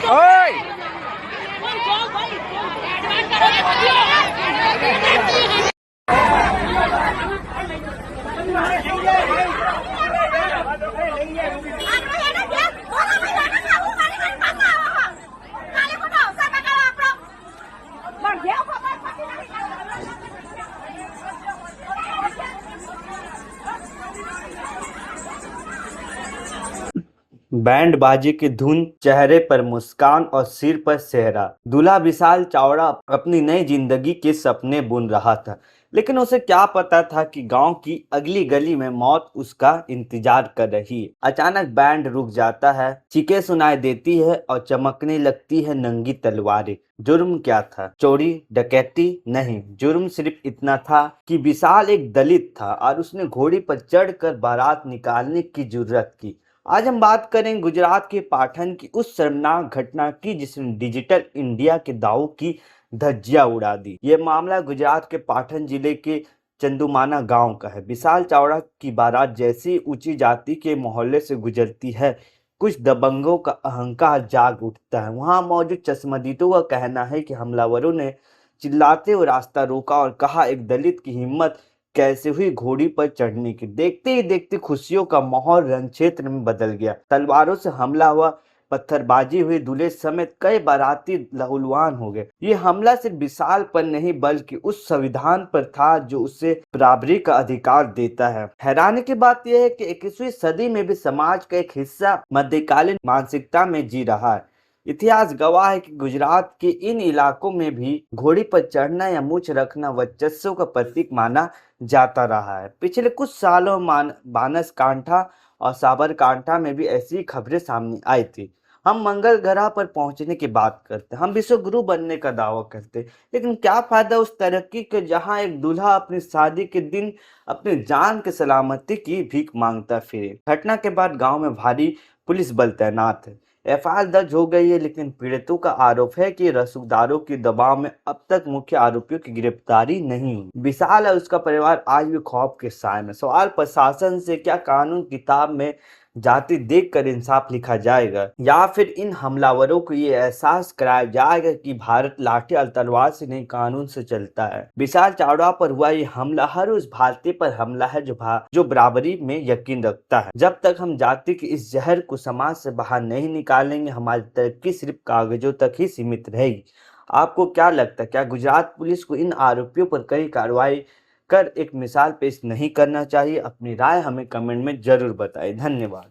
ओए बैंड बाजी की धुन, चेहरे पर मुस्कान और सिर पर सेहरा। दूल्हा विशाल चावड़ा अपनी नई जिंदगी के सपने बुन रहा था, लेकिन उसे क्या पता था कि गांव की अगली गली में मौत उसका इंतजार कर रही है। अचानक बैंड रुक जाता है, चीखें सुनाई देती है और चमकने लगती है नंगी तलवारें। जुर्म क्या था? चोरी डकैती नहीं, जुर्म सिर्फ इतना था कि विशाल एक दलित था और उसने घोड़ी पर चढ़कर बारात निकालने की जुर्रत की। आज हम बात करें गुजरात के पाटन की उस शर्मनाक घटना की जिसने डिजिटल इंडिया के दावों की धज्जियां उड़ा दी। ये मामला गुजरात के पाटन जिले के चंदुमाना गांव का है। विशाल चावड़ा की बारात जैसी ऊंची जाति के मोहल्ले से गुजरती है, कुछ दबंगों का अहंकार जाग उठता है। वहां मौजूद चश्मदीदों का कहना है कि हमलावरों ने चिल्लाते हुए रास्ता रोका और कहा, एक दलित की हिम्मत कैसे हुई घोड़ी पर चढ़ने की। देखते ही देखते खुशियों का माहौल रण क्षेत्र में बदल गया। तलवारों से हमला हुआ, पत्थरबाजी हुई, दूल्हे समेत कई बाराती लहूलुहान हो गए। ये हमला सिर्फ विशाल पर नहीं बल्कि उस संविधान पर था जो उसे बराबरी का अधिकार देता है। हैरानी की बात यह है कि 21वीं सदी में भी समाज का एक हिस्सा मध्यकालीन मानसिकता में जी रहा है। इतिहास गवाह है कि गुजरात के इन इलाकों में भी घोड़ी पर चढ़ना या मूछ रखना वर्चस्व का प्रतीक माना जाता रहा है। पिछले कुछ सालों बानसकांठा और साबरकांठा में भी ऐसी खबरें सामने आई थी। हम मंगल ग्रह पर पहुंचने की बात करते, हम विश्व गुरु बनने का दावा करते, लेकिन क्या फायदा उस तरक्की के जहां एक दूल्हा अपनी शादी के दिन अपनी जान की सलामती की भीख मांगता फिरे। घटना के बाद गांव में भारी पुलिस बल तैनात है। एफआईआर दर्ज हो गई है, लेकिन पीड़ितों का आरोप है कि रसूखदारों के दबाव में अब तक मुख्य आरोपियों की गिरफ्तारी नहीं हुई। विशाल और उसका परिवार आज भी खौफ के साए में। सवाल प्रशासन से, क्या कानून किताब में जाति देखकर इंसाफ लिखा जाएगा या फिर इन हमलावरों को ये एहसास कराया जाएगा कि भारत लाठी और तलवार से नहीं कानून से चलता है। विशाल चावड़ा पर हुआ ये हमला हर उस भारतीय पर हमला है जो बराबरी में यकीन रखता है। जब तक हम जाति के इस जहर को समाज से बाहर नहीं निकालेंगे, हमारी तरक्की सिर्फ कागजों तक ही सीमित रहेगी। आपको क्या लगता है, क्या गुजरात पुलिस को इन आरोपियों पर कड़ी कार्रवाई कर एक मिसाल पेश नहीं करना चाहिए? अपनी राय हमें कमेंट में जरूर बताएं। धन्यवाद।